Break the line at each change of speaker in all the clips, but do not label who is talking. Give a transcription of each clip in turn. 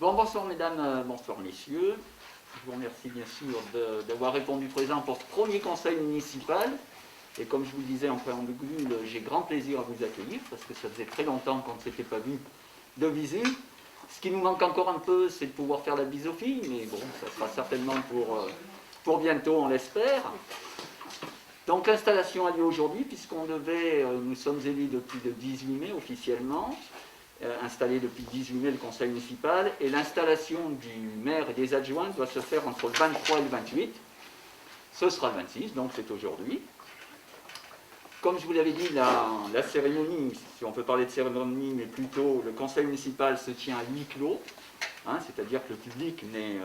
Bon, bonsoir mesdames, bonsoir messieurs. Je vous remercie bien sûr d'avoir répondu présent pour ce premier conseil municipal. Et comme je vous le disais en préambule, j'ai grand plaisir à vous accueillir parce que ça faisait très longtemps qu'on ne s'était pas vu de visu. Ce qui nous manque encore un peu, c'est de pouvoir faire la bise aux filles, mais bon, ça sera certainement pour bientôt, on l'espère. Donc l'installation a lieu aujourd'hui puisqu'on nous sommes élus depuis le 18 mai officiellement, installé depuis le 18 mai le conseil municipal, et l'installation du maire et des adjoints doit se faire entre le 23 et le 28. Ce sera le 26, donc c'est aujourd'hui. Comme je vous l'avais dit, la cérémonie, si on peut parler de cérémonie, mais plutôt le conseil municipal se tient à huis clos, c'est-à-dire que le public n'est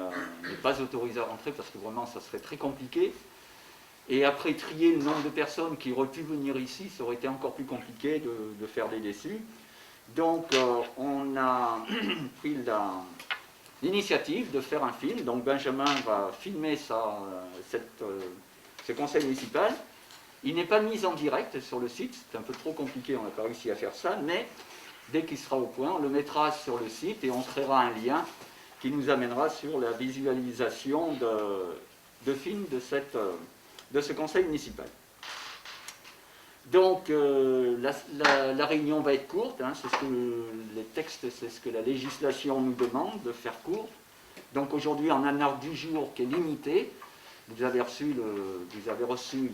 pas autorisé à rentrer parce que vraiment ça serait très compliqué. Et après trier le nombre de personnes qui auraient pu venir ici, ça aurait été encore plus compliqué de faire des déçus. Donc on a pris l'initiative de faire un film. Donc Benjamin va filmer ce conseil municipal. Il n'est pas mis en direct sur le site, c'est un peu trop compliqué, on n'a pas réussi à faire ça, mais dès qu'il sera au point, on le mettra sur le site et on créera un lien qui nous amènera sur la visualisation de films de ce conseil municipal. Donc la réunion va être courte, c'est ce que les textes, c'est ce que la législation nous demande, de faire court. Donc aujourd'hui on a un ordre du jour qui est limité. Vous avez reçu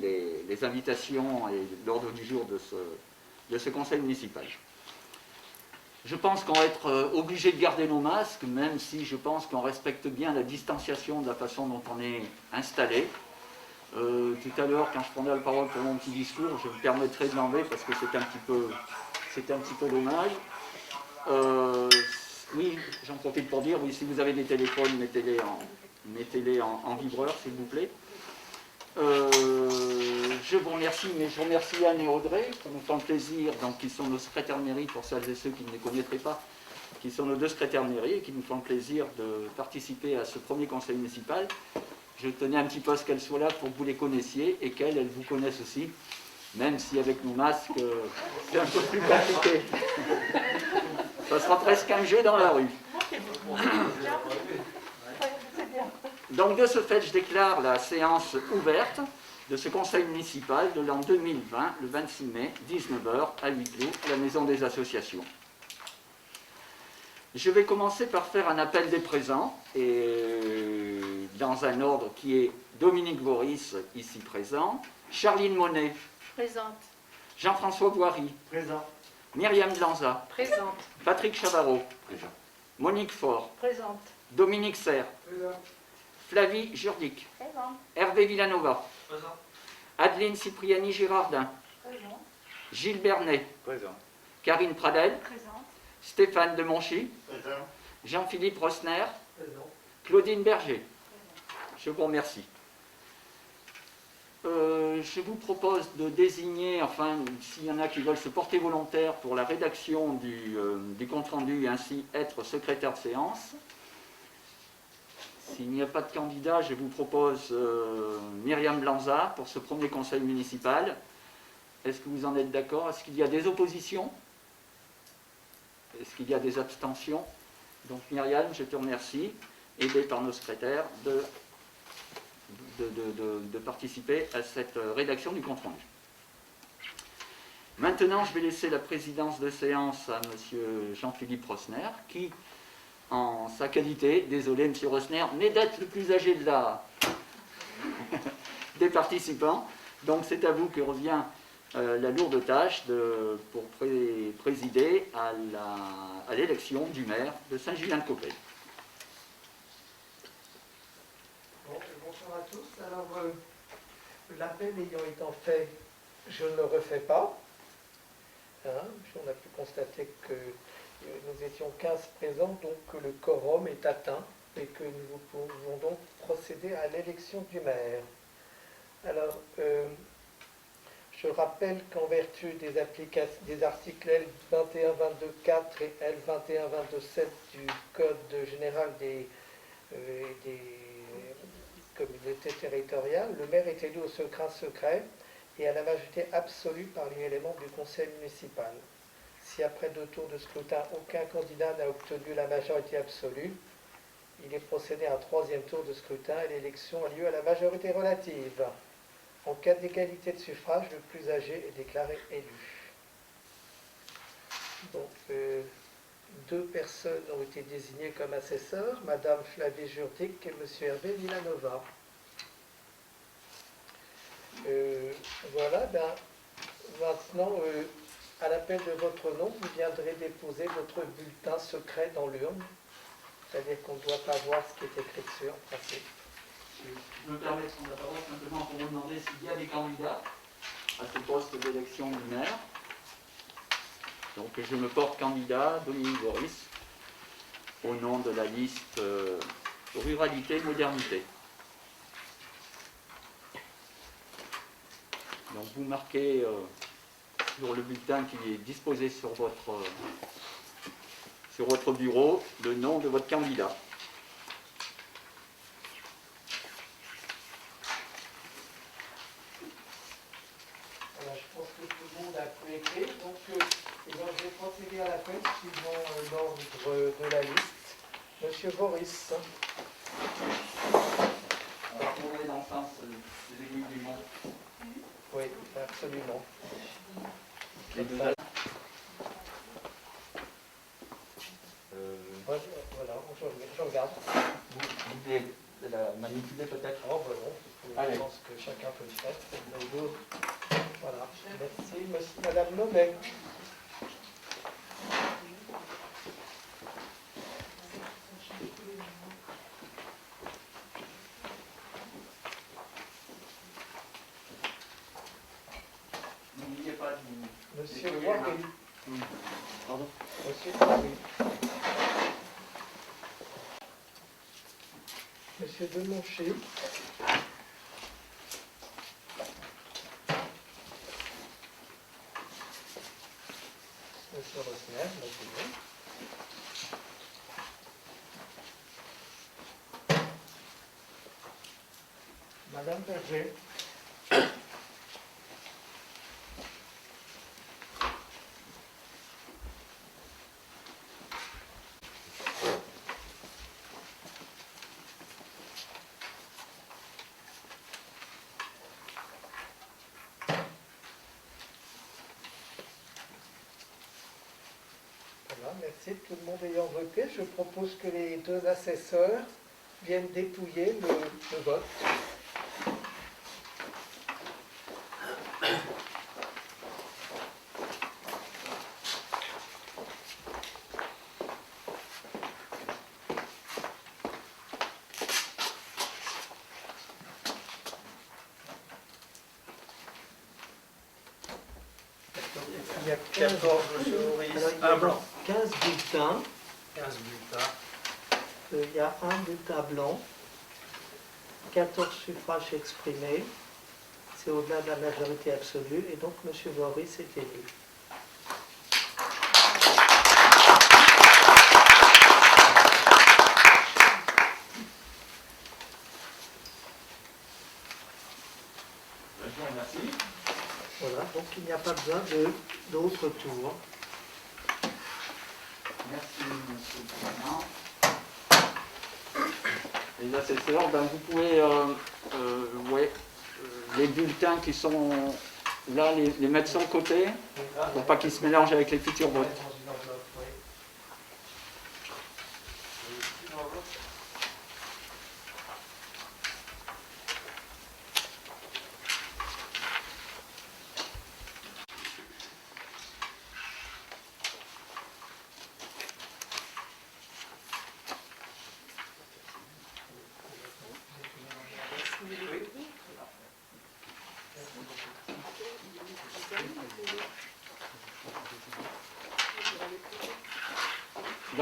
les invitations et l'ordre du jour de ce conseil municipal. Je pense qu'on va être obligé de garder nos masques, même si je pense qu'on respecte bien la distanciation de la façon dont on est installé. Tout à l'heure, quand je prenais la parole pour mon petit discours, je me permettrai de l'enlever parce que c'était un petit peu dommage. Oui, j'en profite pour dire, oui, si vous avez des téléphones, mettez-les en vibreur, s'il vous plaît. Je vous remercie, mais je remercie Anne et Audrey qui nous font plaisir, donc qui sont nos secrétaires de mairie, pour celles et ceux qui ne les connaîtraient pas, qui sont nos deux secrétaires de mairie et qui nous font plaisir de participer à ce premier conseil municipal. Je tenais un petit peu à ce qu'elles soient là pour que vous les connaissiez et qu'elles vous connaissent aussi, même si avec nos masques, c'est un peu plus compliqué. Ça sera presque un jeu dans la rue. Donc de ce fait, je déclare la séance ouverte de ce conseil municipal de l'an 2020, le 26 mai, 19h, à huis clos, à la Maison des Associations. Je vais commencer par faire un appel des présents, et dans un ordre qui est Dominique Boris, ici présent, Charline Monet,
présente,
Jean-François Boiry,
Présent.
Myriam Blanza,
présente,
Patrick Chavarot, Monique Faure,
présente,
Dominique Serre,
Présent.
Flavie Jurdic,
présente,
Hervé Villanova,
Présent.
Adeline Cipriani Girardin,
présente,
Gilles Bernet,
Présent.
Karine Pradel,
présente,
Stéphane Demonchy,
Présent.
Jean-Philippe Rosner,
Présent.
Claudine Berger. Je vous remercie. Je vous propose de désigner, enfin, s'il y en a qui veulent se porter volontaire pour la rédaction du compte-rendu et ainsi être secrétaire de séance. S'il n'y a pas de candidat, je vous propose Myriam Blanza pour ce premier conseil municipal. Est-ce que vous en êtes d'accord? Est-ce qu'il y a des oppositions? Est-ce qu'il y a des abstentions? Donc Myriam, je te remercie, aidée par nos secrétaires, de participer à cette rédaction du compte-rendu. Maintenant, je vais laisser la présidence de séance à M. Jean-Philippe Rosner, qui, en sa qualité, désolé M. Rosner, mais d'être le plus âgé des participants. Donc c'est à vous que revient la lourde tâche pour présider à l'élection du maire de Saint-Julien-de-Copé.
Bonsoir à tous. Alors, l'appel ayant été fait, je ne le refais pas. On a pu constater que nous étions 15 présents, donc le quorum est atteint et que nous pouvons donc procéder à l'élection du maire. Alors, je rappelle qu'en vertu des articles L 2122.4 et L 2122.7 du Code général des communautés territoriales, le maire est élu au scrutin secret et à la majorité absolue parmi les membres du conseil municipal. Si après 2 tours de scrutin, aucun candidat n'a obtenu la majorité absolue, il est procédé à un troisième tour de scrutin et l'élection a lieu à la majorité relative. En cas d'égalité de suffrage, le plus âgé est déclaré élu. Donc, deux personnes ont été désignées comme assesseurs, Madame Flavie Jurdic et Monsieur Hervé Villanova. Voilà, maintenant, à l'appel de votre nom, vous viendrez déposer votre bulletin secret dans l'urne. C'est-à-dire qu'on ne doit pas voir ce qui est écrit dessus en principe.
Je me permets de prendre la parole simplement pour vous demander s'il y a des candidats à ce poste d'élection du maire. Donc je me porte candidat, Dominique Boris, au nom de la liste Ruralité Modernité. Donc vous marquez sur le bulletin qui est disposé sur votre bureau le nom de votre candidat.
Voilà, je pense que tout le monde a pu écrire. Donc, je vais procéder à l'appel suivant l'ordre de la liste. Monsieur Boris.
Alors tournez dans le sens des aiguilles du monde.
Oui, absolument.
Les deux
Voilà, je regarde.
Vous voulez la manipuler peut-être?
Oh, voilà, je pense que chacun peut le faire. Voilà, merci, monsieur, Madame Nomet.
N'oubliez pas de
Monsieur Boiry.
Pardon?
Monsieur Boiry. Monsieur Demoncher. Monsieur Rosner, Madame Berger. Voilà, merci. Tout le monde ayant voté, je propose que les deux assesseurs viennent dépouiller le vote. Il y a
14, monsieur Maurice.
Alors, il y a
Un blanc.
15 bulletins.
15 bulletins.
Il y a un bulletin blanc, 14 suffrages exprimés. C'est au-delà de la majorité absolue. Et donc, M. Boris est élu.
Je vous remercie.
Voilà, donc il n'y a pas besoin d'autres tours.
Merci, monsieur le président. Les assesseurs, vous pouvez, les bulletins qui sont là, les mettre sur le côté, pour pas qu'ils se mélangent avec les futurs votes.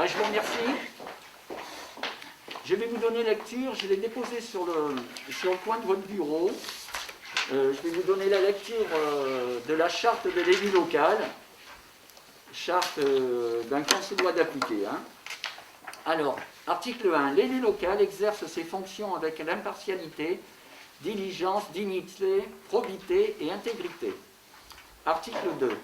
Je vous remercie. Je vais vous donner lecture, je l'ai déposé sur le coin de votre bureau. Je vais vous donner la lecture de la charte de l'élu local, charte qu'on se doit d'appliquer. Alors, article 1, l'élu local exerce ses fonctions avec l'impartialité, diligence, dignité, probité et intégrité. Article 2.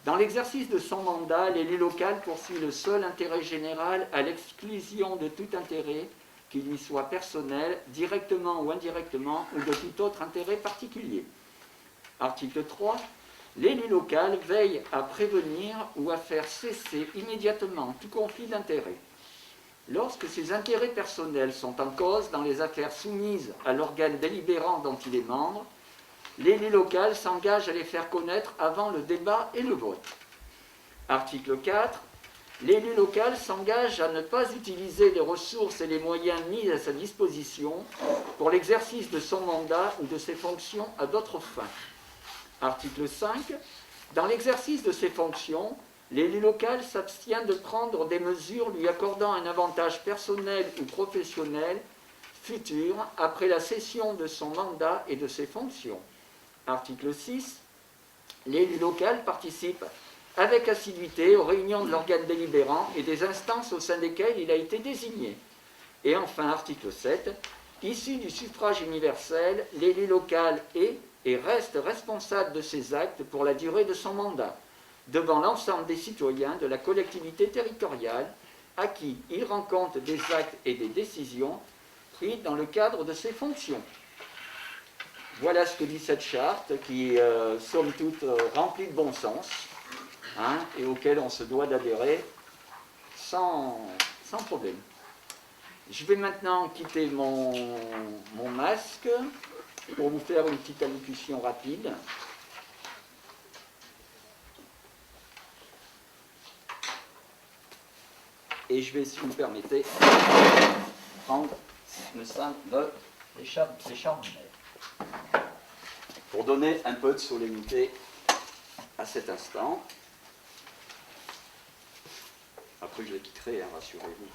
Dans l'exercice de son mandat, l'élu local poursuit le seul intérêt général à l'exclusion de tout intérêt qu'il lui soit personnel, directement ou indirectement, ou de tout autre intérêt particulier. Article 3. L'élu local veille à prévenir ou à faire cesser immédiatement tout conflit d'intérêts. Lorsque ses intérêts personnels sont en cause dans les affaires soumises à l'organe délibérant dont il est membre, l'élu local s'engage à les faire connaître avant le débat et le vote. Article 4. L'élu local s'engage à ne pas utiliser les ressources et les moyens mis à sa disposition pour l'exercice de son mandat ou de ses fonctions à d'autres fins. Article 5. Dans l'exercice de ses fonctions, l'élu local s'abstient de prendre des mesures lui accordant un avantage personnel ou professionnel futur après la cession de son mandat et de ses fonctions. Article 6. L'élu local participe avec assiduité aux réunions de l'organe délibérant et des instances au sein desquelles il a été désigné. Et enfin, article 7. Issu du suffrage universel, l'élu local est et reste responsable de ses actes pour la durée de son mandat, devant l'ensemble des citoyens de la collectivité territoriale, à qui il rend compte des actes et des décisions pris dans le cadre de ses fonctions. Voilà ce que dit cette charte, qui est somme toute remplie de bon sens, et auquel on se doit d'adhérer sans problème. Je vais maintenant quitter mon masque pour vous faire une petite allocution rapide. Et je vais, si vous me permettez, prendre le sein de l'écharpe pour donner un peu de solennité à cet instant. Après, je les quitterai, rassurez-vous.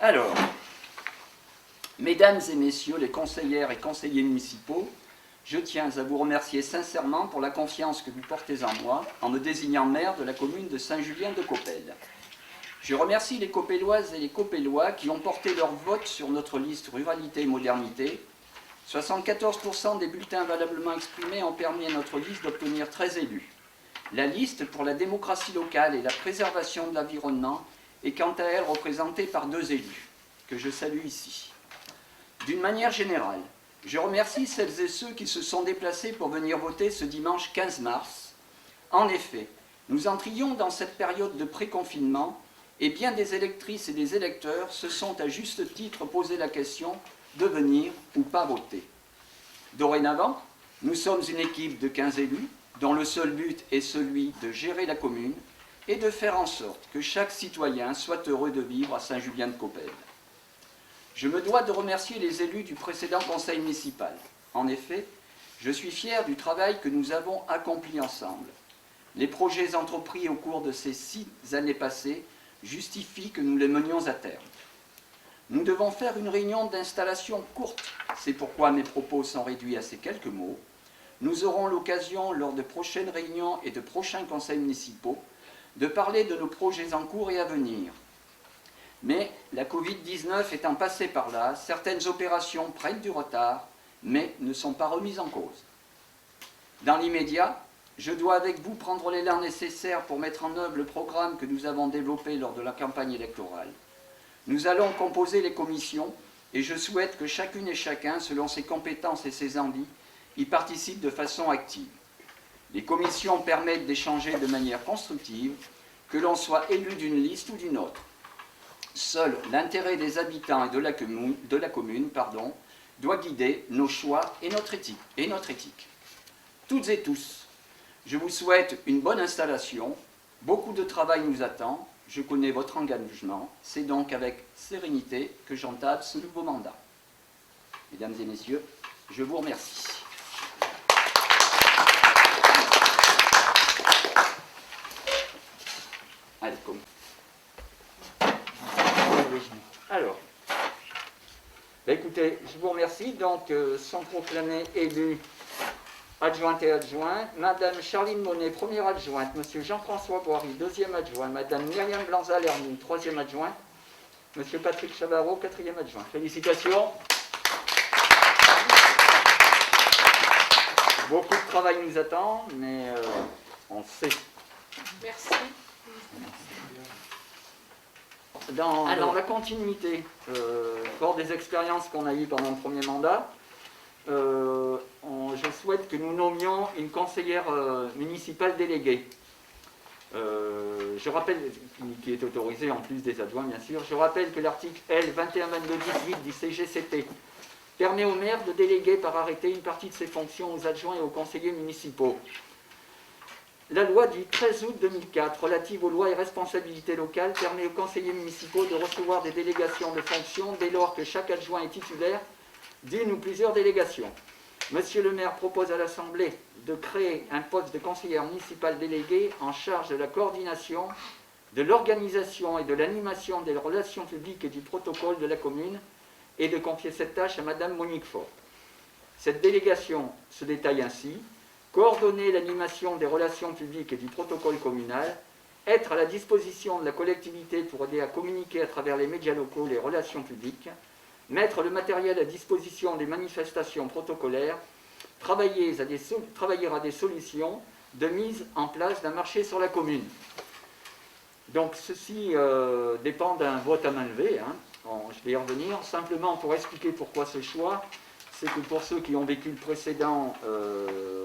Alors, mesdames et messieurs les conseillères et conseillers municipaux, je tiens à vous remercier sincèrement pour la confiance que vous portez en moi en me désignant maire de la commune de Saint-Julien-de-Coppelle. Je remercie les Coppelloises et les Coppellois qui ont porté leur vote sur notre liste Ruralité et Modernité. 74% des bulletins valablement exprimés ont permis à notre liste d'obtenir 13 élus. La liste pour la démocratie locale et la préservation de l'environnement est quant à elle représentée par 2 élus, que je salue ici. D'une manière générale, je remercie celles et ceux qui se sont déplacés pour venir voter ce dimanche 15 mars. En effet, nous entrions dans cette période de pré-confinement et bien des électrices et des électeurs se sont à juste titre posé la question de venir ou pas voter. Dorénavant, nous sommes une équipe de 15 élus dont le seul but est celui de gérer la commune et de faire en sorte que chaque citoyen soit heureux de vivre à Saint-Julien-de-Coppelle. Je me dois de remercier les élus du précédent conseil municipal. En effet, je suis fier du travail que nous avons accompli ensemble. Les projets entrepris au cours de ces 6 années passées justifient que nous les menions à terme. Nous devons faire une réunion d'installation courte, c'est pourquoi mes propos sont réduits à ces quelques mots. Nous aurons l'occasion, lors de prochaines réunions et de prochains conseils municipaux, de parler de nos projets en cours et à venir. Mais la Covid-19 étant passée par là, certaines opérations prennent du retard, mais ne sont pas remises en cause. Dans l'immédiat, je dois avec vous prendre l'élan nécessaire pour mettre en œuvre le programme que nous avons développé lors de la campagne électorale. Nous allons composer les commissions et je souhaite que chacune et chacun, selon ses compétences et ses envies, y participe de façon active. Les commissions permettent d'échanger de manière constructive, que l'on soit élu d'une liste ou d'une autre. Seul l'intérêt des habitants et de la commune doit guider nos choix et notre éthique. Toutes et tous, je vous souhaite une bonne installation. Beaucoup de travail nous attend. Je connais votre engagement. C'est donc avec sérénité que j'entame ce nouveau mandat. Mesdames et messieurs, je vous remercie. Allez, comme. Alors, écoutez, je vous remercie. Donc, sont proclamés élus adjointes et adjoints. Madame Charline Monet, première adjointe. Monsieur Jean-François Boiry, deuxième adjoint. Madame Myriam Blanza-Lernoux, troisième adjoint. Monsieur Patrick Chavarot, quatrième adjoint. Félicitations. Beaucoup de travail nous attend, mais on sait.
Merci.
Dans
Alors.
la continuité, fort des expériences qu'on a eues pendant le premier mandat, je souhaite que nous nommions une conseillère municipale déléguée. Je rappelle, qui est autorisée en plus des adjoints bien sûr, je rappelle que l'article L 2122-18 du CGCT permet au maire de déléguer par arrêté une partie de ses fonctions aux adjoints et aux conseillers municipaux. La loi du 13 août 2004 relative aux lois et responsabilités locales permet aux conseillers municipaux de recevoir des délégations de fonctions dès lors que chaque adjoint est titulaire d'une ou plusieurs délégations. Monsieur le maire propose à l'Assemblée de créer un poste de conseillère municipale déléguée en charge de la coordination, de l'organisation et de l'animation des relations publiques et du protocole de la commune et de confier cette tâche à Madame Monique Faure. Cette délégation se détaille ainsi: coordonner l'animation des relations publiques et du protocole communal, être à la disposition de la collectivité pour aider à communiquer à travers les médias locaux les relations publiques, mettre le matériel à disposition des manifestations protocolaires, travailler à des solutions de mise en place d'un marché sur la commune. Donc ceci dépend d'un vote à main levée, hein. Je vais y revenir, simplement pour expliquer pourquoi ce choix. C'est que pour ceux qui ont vécu le précédent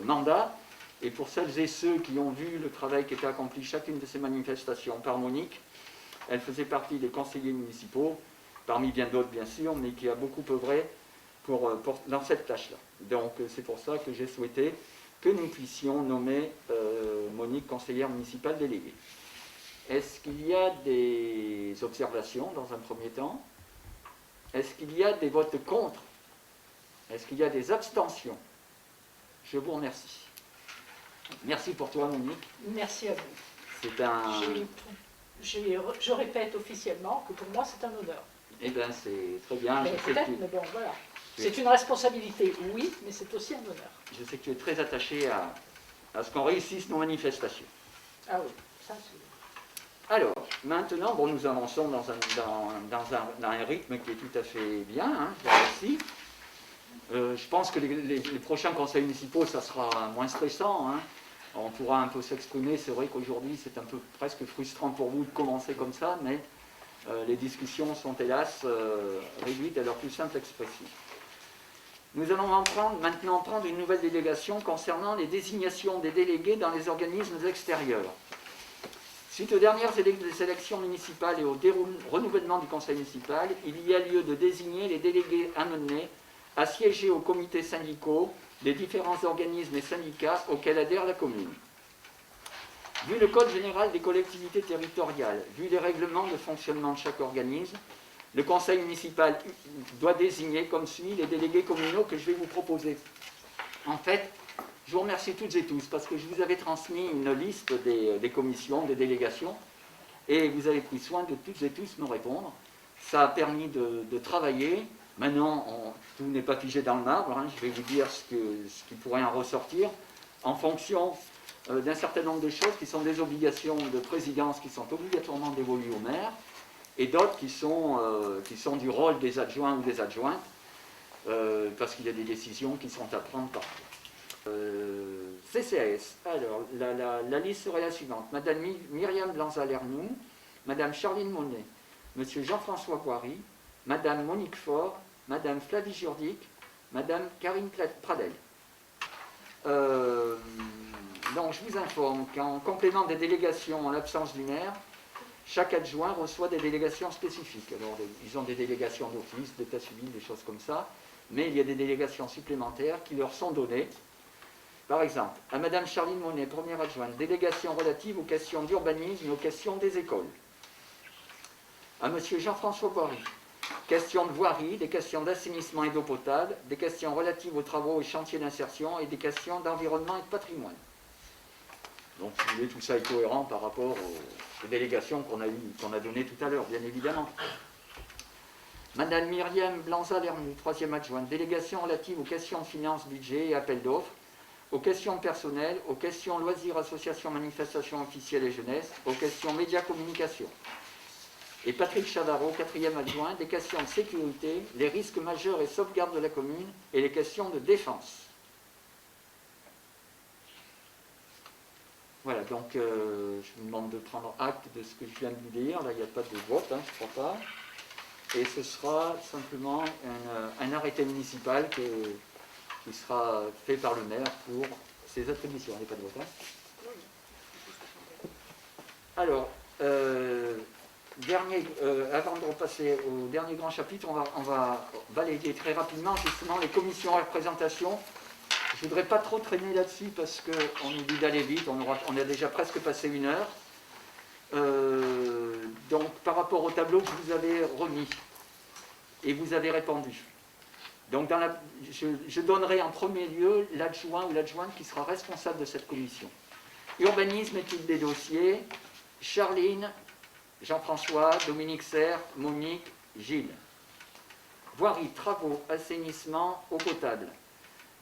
mandat, et pour celles et ceux qui ont vu le travail qui était accompli chacune de ces manifestations par Monique, elle faisait partie des conseillers municipaux, parmi bien d'autres bien sûr, mais qui a beaucoup œuvré dans cette tâche-là. Donc c'est pour ça que j'ai souhaité que nous puissions nommer Monique conseillère municipale déléguée. Est-ce qu'il y a des observations dans un premier temps? Est-ce qu'il y a des votes contre? Est-ce qu'il y a des abstentions? Je vous remercie. Merci pour toi, Monique.
Merci à vous.
C'est un...
Je répète officiellement que pour moi c'est un honneur.
Eh bien, c'est très bien.
Mais
Je sais
peut-être,
que
mais bon, voilà. C'est une responsabilité, oui, mais c'est aussi un honneur.
je sais que tu es très attaché à ce qu'on réussisse nos manifestations.
Ah oui, ça c'est...
Alors, maintenant, bon, nous avançons dans un rythme qui est tout à fait bien, hein, je vous remercie. Je pense que les prochains conseils municipaux, ça sera moins stressant, hein. On pourra un peu s'exprimer. C'est vrai qu'aujourd'hui, c'est un peu presque frustrant pour vous de commencer comme ça, mais les discussions sont hélas réduites à leur plus simple expression. Nous allons maintenant prendre une nouvelle délégation concernant les désignations des délégués dans les organismes extérieurs. Suite aux dernières élections municipales et au renouvellement du conseil municipal, il y a lieu de désigner les délégués amenés à siéger aux comités syndicaux des différents organismes et syndicats auxquels adhère la commune. Vu le Code général des collectivités territoriales, vu les règlements de fonctionnement de chaque organisme, le conseil municipal doit désigner comme suit les délégués communaux que je vais vous proposer. En fait, je vous remercie toutes et tous parce que je vous avais transmis une liste des commissions, des délégations, et vous avez pris soin de toutes et tous me répondre. Ça a permis de travailler. Maintenant, tout n'est pas figé dans le marbre, hein. Je vais vous dire ce qui pourrait en ressortir en fonction d'un certain nombre de choses qui sont des obligations de présidence qui sont obligatoirement dévolues au maire, et d'autres qui sont du rôle des adjoints ou des adjointes, parce qu'il y a des décisions qui sont à prendre parfois. CCAS, alors la liste serait la suivante: Madame Myriam Blanza-Lernoux, Madame Charline Monet, Monsieur Jean-François Boiry, Madame Monique Faure, Madame Flavie Jurdic, Madame Karine Pradel. Donc je vous informe qu'en complément des délégations en l'absence du maire, chaque adjoint reçoit des délégations spécifiques. Alors ils ont des délégations d'office, d'état civil, des choses comme ça, mais il y a des délégations supplémentaires qui leur sont données. Par exemple, à Madame Charline Monet, première adjointe, délégation relative aux questions d'urbanisme et aux questions des écoles. À Monsieur Jean-François Boiry, questions de voirie, des questions d'assainissement et d'eau potable, des questions relatives aux travaux et chantiers d'insertion et des questions d'environnement et de patrimoine. Donc, si vous voulez, tout ça est cohérent par rapport aux délégations qu'on a données tout à l'heure, bien évidemment. Madame Myriam Blanza-Lernoux, troisième adjointe, délégation relative aux questions de finances, budget et appel d'offres, aux questions personnelles, aux questions loisirs, associations, manifestations officielles et jeunesse, aux questions médias, communication. Et Patrick Chavarot, quatrième adjoint, des questions de sécurité, les risques majeurs et sauvegarde de la commune et les questions de défense. Voilà, donc je vous demande de prendre acte de ce que je viens de vous dire. Là, il n'y a pas de vote, hein, je ne crois pas. Et ce sera simplement un arrêté municipal qui sera fait par le maire pour ses attributions. Il n'y a pas de vote, hein. Alors, avant de repasser au dernier grand chapitre, on va balayer très rapidement justement les commissions à représentation. Je ne voudrais pas trop traîner là-dessus parce qu'on nous dit d'aller vite, on a déjà presque passé 1 heure. Donc par rapport au tableau que vous avez remis et vous avez répondu. Donc je donnerai en premier lieu l'adjoint ou l'adjointe qui sera responsable de cette commission. Urbanisme, étude des dossiers, Charline, Jean-François, Dominique Serre, Monique, Gilles. Voirie, travaux, assainissement, eau potable.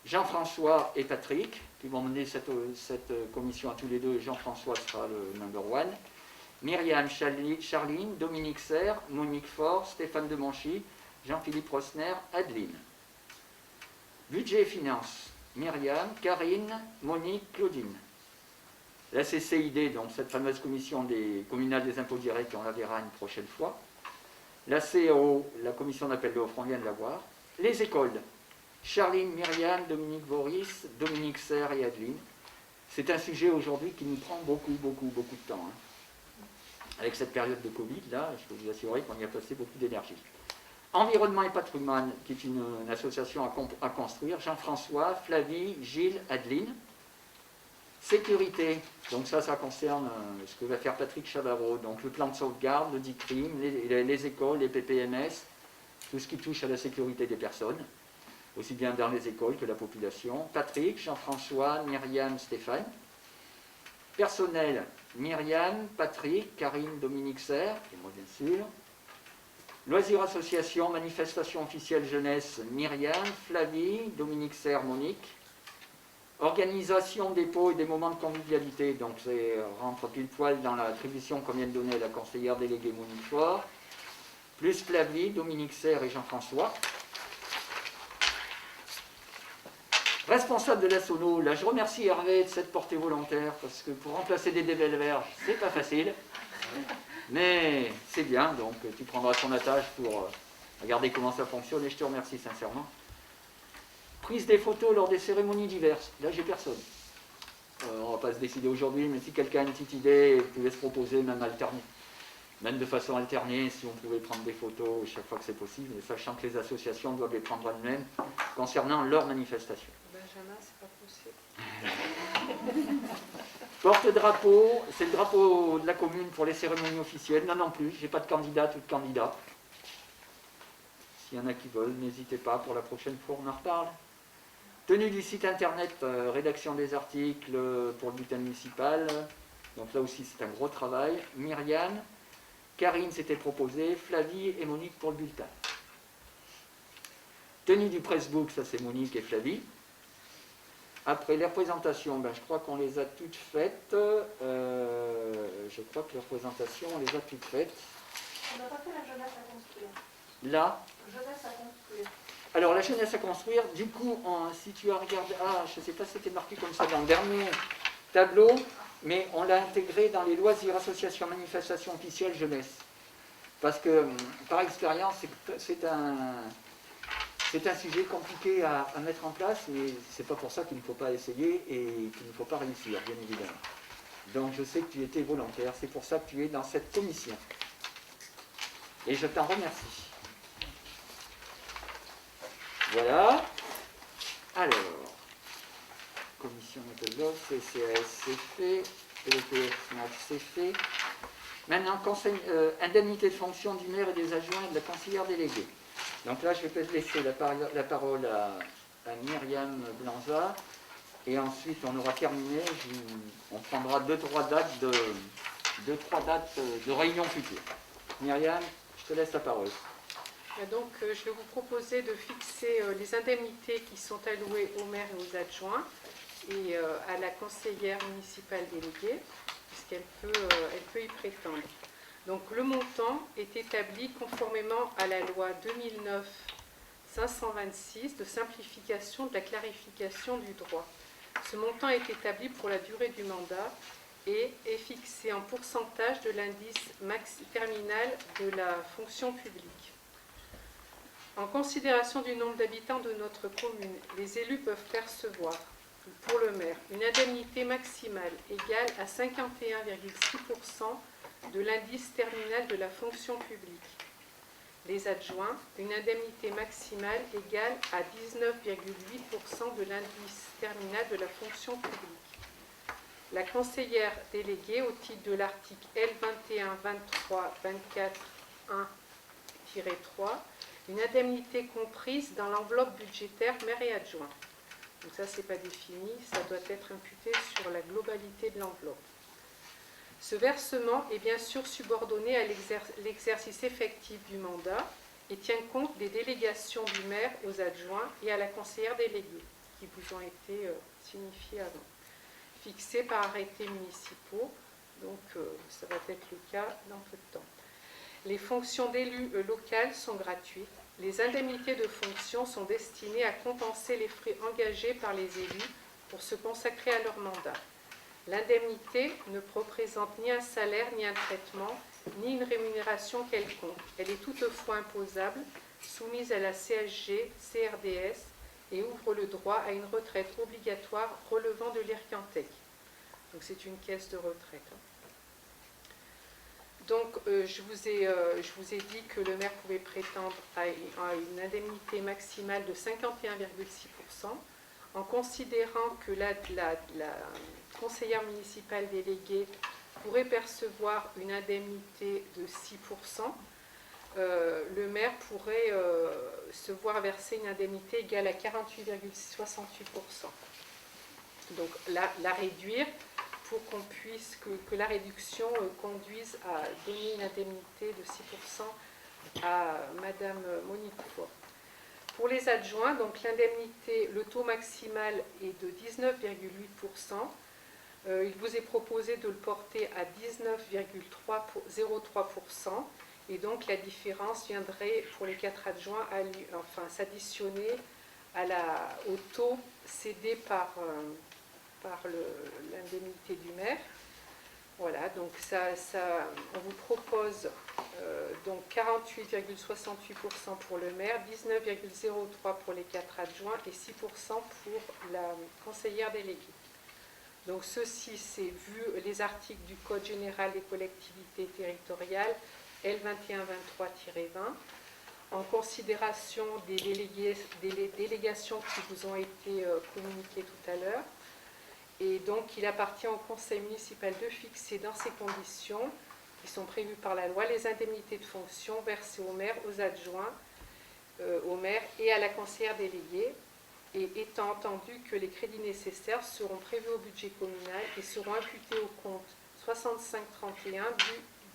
Jean-François et Patrick, qui vont mener cette commission à tous les deux. Jean-François sera le number one. Myriam, Charline, Dominique Serre, Monique Faure, Stéphane Demonchy, Jean-Philippe Rosner, Adeline. Budget et finances, Myriam, Karine, Monique, Claudine. La CCID, donc cette fameuse commission communale des impôts directs, on la verra une prochaine fois. La CAO, la commission d'appel d'offres, on vient de la voir. Les écoles, Charline, Myriam, Dominique Boris, Dominique Serre et Adeline. C'est un sujet aujourd'hui qui nous prend beaucoup de temps. Hein. Avec cette période de Covid, là, je peux vous assurer qu'on y a passé beaucoup d'énergie. Environnement et patrimoine, qui est une association à construire, Jean-François, Flavie, Gilles, Adeline. Sécurité, donc ça concerne ce que va faire Patrick Chavarot, donc le plan de sauvegarde, le DICRIM, les écoles, les PPMS, tout ce qui touche à la sécurité des personnes, aussi bien dans les écoles que la population. Patrick, Jean-François, Myriam, Stéphane. Personnel, Myriam, Patrick, Karine, Dominique Serre, et moi bien sûr. Loisirs association, manifestation officielle jeunesse, Myriam, Flavie, Dominique Serre, Monique. Organisation, dépôt et des moments de convivialité, donc c'est rentre pile poil dans l'attribution qu'on vient de donner à la conseillère déléguée Monique Faure, plus Flavie, Dominique Serre et Jean-François. Responsable de la Sono, là je remercie Hervé de cette portée volontaire, parce que pour remplacer des dévelverges, c'est pas facile, mais c'est bien, donc tu prendras ton attache pour regarder comment ça fonctionne, et je te remercie sincèrement. Prise des photos lors des cérémonies diverses. Là, j'ai personne. On ne va pas se décider aujourd'hui, mais si quelqu'un a une petite idée, il pouvait se proposer, même de façon alternée, si on pouvait prendre des photos chaque fois que c'est possible, sachant que les associations doivent les prendre elles-mêmes concernant leur manifestation.
Benjamin, c'est pas possible.
Porte-drapeau, c'est le drapeau de la commune pour les cérémonies officielles. Non plus, j'ai pas de candidate ou de candidat. S'il y en a qui veulent, n'hésitez pas, pour la prochaine fois, on en reparle. Tenue du site internet, rédaction des articles pour le bulletin municipal. Donc là aussi, c'est un gros travail. Myriam, Karine s'était proposée, Flavie et Monique pour le bulletin. Tenue du pressbook, ça c'est Monique et Flavie. Après les représentations, je crois qu'on les a toutes faites. Je crois que les représentations, on les a toutes faites.
On n'a pas fait la jeunesse à construire.
Là.
Jeunesse à construire.
Alors la jeunesse à construire, du coup, si tu as regardé, je ne sais pas si c'était marqué comme ça dans le dernier tableau, mais on l'a intégré dans les loisirs, associations, manifestations officielles, jeunesse. Parce que, par expérience, c'est un sujet compliqué à mettre en place, mais c'est pas pour ça qu'il ne faut pas essayer et qu'il ne faut pas réussir, bien évidemment. Donc je sais que tu étais volontaire, c'est pour ça que tu es dans cette commission. Et je t'en remercie. Voilà. Alors, commission d'appel d'offres, CCAS, c'est fait. PDPF, c'est fait. Maintenant, indemnité de fonction du maire et des adjoints et de la conseillère déléguée. Donc là, je vais peut-être laisser la parole à Myriam Blanza. Et ensuite, on aura terminé. On prendra 2-3 dates de réunion futures. Myriam, je te laisse la parole.
Donc, je vais vous proposer de fixer les indemnités qui sont allouées au maire et aux adjoints et à la conseillère municipale déléguée, puisqu'elle peut y prétendre. Donc, le montant est établi conformément à la loi 2009-526 de simplification de la clarification du droit. Ce montant est établi pour la durée du mandat et est fixé en pourcentage de l'indice terminal de la fonction publique. En considération du nombre d'habitants de notre commune, les élus peuvent percevoir, pour le maire, une indemnité maximale égale à 51,6% de l'indice terminal de la fonction publique. Les adjoints, une indemnité maximale égale à 19,8% de l'indice terminal de la fonction publique. La conseillère déléguée, au titre de l'article L21-23-24-1-3, une indemnité comprise dans l'enveloppe budgétaire maire et adjoint. Donc ça, ce n'est pas défini, ça doit être imputé sur la globalité de l'enveloppe. Ce versement est bien sûr subordonné à l'exercice effectif du mandat et tient compte des délégations du maire aux adjoints et à la conseillère déléguée, qui vous ont été signifiées avant, fixées par arrêtés municipaux, donc ça va être le cas dans peu de temps. Les fonctions d'élu local sont gratuites. Les indemnités de fonction sont destinées à compenser les frais engagés par les élus pour se consacrer à leur mandat. L'indemnité ne représente ni un salaire, ni un traitement, ni une rémunération quelconque. Elle est toutefois imposable, soumise à la CSG, CRDS et ouvre le droit à une retraite obligatoire relevant de l'IRCANTEC. Donc c'est une caisse de retraite. Donc je vous ai dit que le maire pouvait prétendre à une indemnité maximale de 51,6%. En considérant que la conseillère municipale déléguée pourrait percevoir une indemnité de 6%, le maire pourrait se voir verser une indemnité égale à 48,68%. Donc la réduire pour qu'on puisse, que la réduction conduise à donner une indemnité de 6% à Madame Monique Fort. Pour les adjoints, donc l'indemnité, le taux maximal est de 19,8%. Il vous est proposé de le porter à 19,03%. Et donc la différence viendrait pour les 4 adjoints s'additionner au taux cédé par l'indemnité du maire. Voilà, donc on vous propose donc 48,68% pour le maire, 19,03% pour les 4 adjoints et 6% pour la conseillère déléguée. Donc ceci, c'est vu les articles du Code général des collectivités territoriales L2123-20, en considération des délégations qui vous ont été communiquées tout à l'heure. Et donc, il appartient au conseil municipal de fixer dans ces conditions, qui sont prévues par la loi, les indemnités de fonction versées au maire, aux adjoints, au maire et à la conseillère déléguée, et étant entendu que les crédits nécessaires seront prévus au budget communal et seront imputés au compte 6531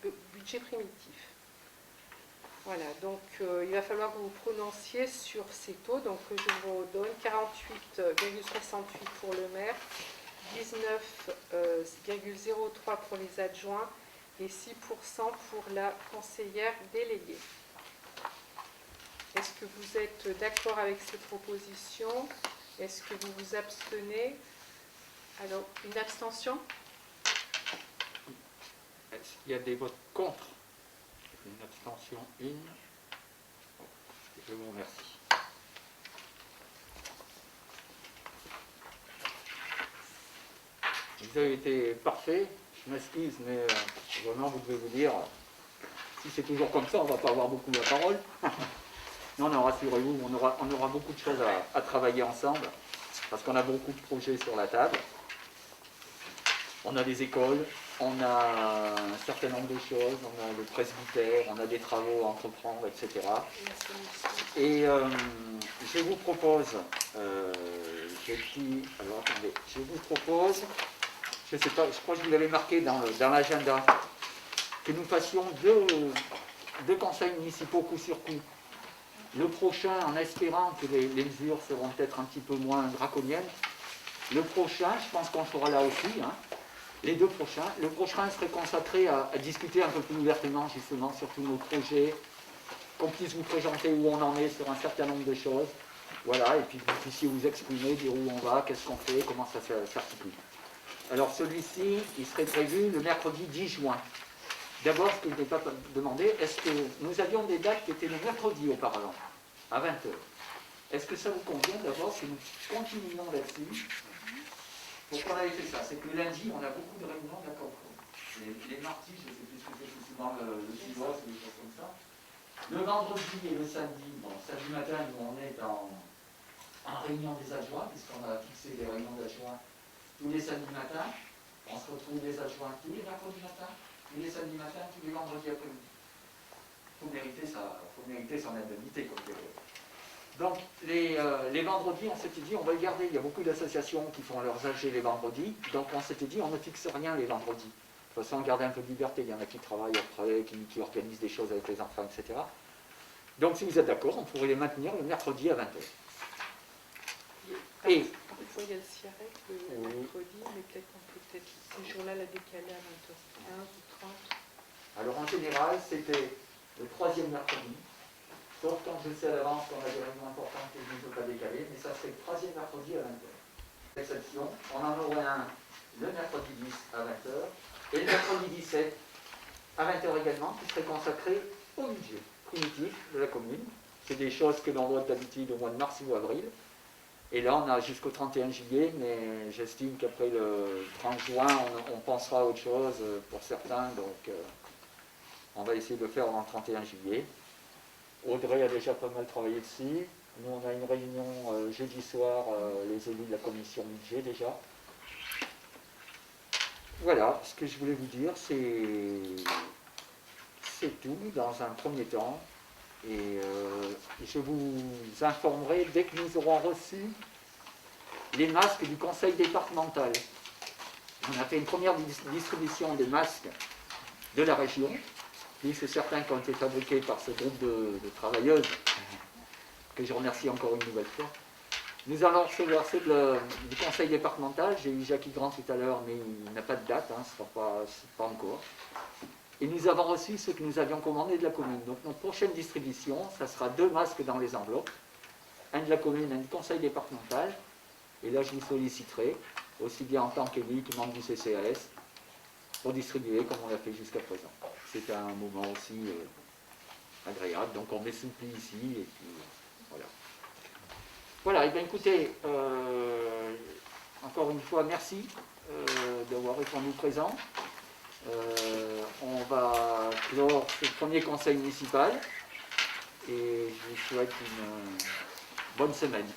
du budget primitif. Voilà, donc il va falloir que vous vous prononciez sur ces taux. Donc je vous donne 48,68 pour le maire, 19,03 pour les adjoints et 6% pour la conseillère déléguée. Est-ce que vous êtes d'accord avec ces propositions? Est-ce que vous vous abstenez? Alors, une abstention?
Est-ce qu'il y a des votes contre? Une abstention, une. Je vous remercie. Vous avez été parfait. Je m'excuse, mais vraiment, vous devez vous dire, si c'est toujours comme ça, on ne va pas avoir beaucoup la parole. Non, non, rassurez-vous, on aura beaucoup de choses à travailler ensemble, parce qu'on a beaucoup de projets sur la table. On a des écoles, on a un certain nombre de choses, on a le presbytère, on a des travaux à entreprendre, etc. Et je vous propose, alors attendez, je vous propose, je ne sais pas, je crois que je vous l'avais marqué dans l'agenda, que nous fassions deux conseils municipaux coup sur coup. Le prochain, en espérant que les mesures seront peut-être un petit peu moins draconiennes, le prochain, je pense qu'on sera là aussi, hein, les deux prochains. Le prochain serait consacré à discuter un peu plus ouvertement justement sur tous nos projets, qu'on puisse vous présenter où on en est sur un certain nombre de choses. Voilà, et puis que vous puissiez vous exprimer, dire où on va, qu'est-ce qu'on fait, comment ça s'articule. Alors celui-ci, il serait prévu le mercredi 10 juin. D'abord, ce qui n'était pas demandé, est-ce que nous avions des dates qui étaient le mercredi auparavant, à 20h. Est-ce que ça vous convient d'abord si nous continuons là-dessus? Pourquoi on avait fait ça? C'est que le lundi, on a beaucoup de réunions de la Campo. Les mardis, je ne sais plus ce que c'est souvent le sud-ouest ou des choses comme ça. Le vendredi et le samedi, bon, samedi matin, nous on est en réunion des adjoints, puisqu'on a fixé les réunions d'adjoints tous les samedis matins. On se retrouve les adjoints tous les mercredis matins, tous les samedis matins, tous les vendredis après-midi. Il faut mériter son indemnité, comme dirait. Donc, les vendredis, on s'était dit, on va le garder. Il y a beaucoup d'associations qui font leurs AG les vendredis. Donc, on s'était dit, on ne fixe rien les vendredis. De toute façon, on garde un peu de liberté. Il y en a qui travaillent après, qui organisent des choses avec les enfants, etc. Donc, si vous êtes d'accord, on pourrait les maintenir le mercredi à 20h. Et
Parfois, il y a le CIREC le mercredi, mais peut-être qu'on peut ces jours-là la décaler à 20h15 ou 30.
alors, en général, c'était le troisième mercredi. Sauf quand je sais à l'avance qu'on a des réunions importantes et que je ne peux pas décaler, mais ça serait le troisième mercredi à 20h. Exception, on en aurait un le mercredi 10 à 20h et le mercredi 17 à 20h également, qui serait consacré au budget primitif de la commune. C'est des choses que l'on vote d'habitude au mois de mars ou avril. Et là, on a jusqu'au 31 juillet, mais j'estime qu'après le 30 juin, on pensera à autre chose pour certains, donc on va essayer de le faire avant le 31 juillet. Audrey a déjà pas mal travaillé dessus. Nous, on a une réunion jeudi soir, les élus de la commission budget déjà. Voilà, ce que je voulais vous dire, c'est tout dans un premier temps. Et je vous informerai dès que nous aurons reçu les masques du conseil départemental. On a fait une première distribution des masques de la région. C'est certains qui ont été fabriqués par ce groupe de travailleuses, que je remercie encore une nouvelle fois. Nous allons recevoir ceux du conseil départemental. J'ai eu Jackie Grand tout à l'heure, mais il n'a pas de date, ce ne sera pas encore. Et nous avons reçu ce que nous avions commandé de la commune. Donc notre prochaine distribution, ça sera 2 masques dans les enveloppes, un de la commune, un du conseil départemental. Et là, je vous solliciterai, aussi bien en tant qu'élu que membre du CCAS, pour distribuer comme on l'a fait jusqu'à présent. C'est un moment aussi agréable, donc on m'essouplit ici, et puis voilà. Voilà, et bien écoutez, encore une fois, merci d'avoir répondu présent. On va clore ce premier conseil municipal, et je vous souhaite une bonne semaine.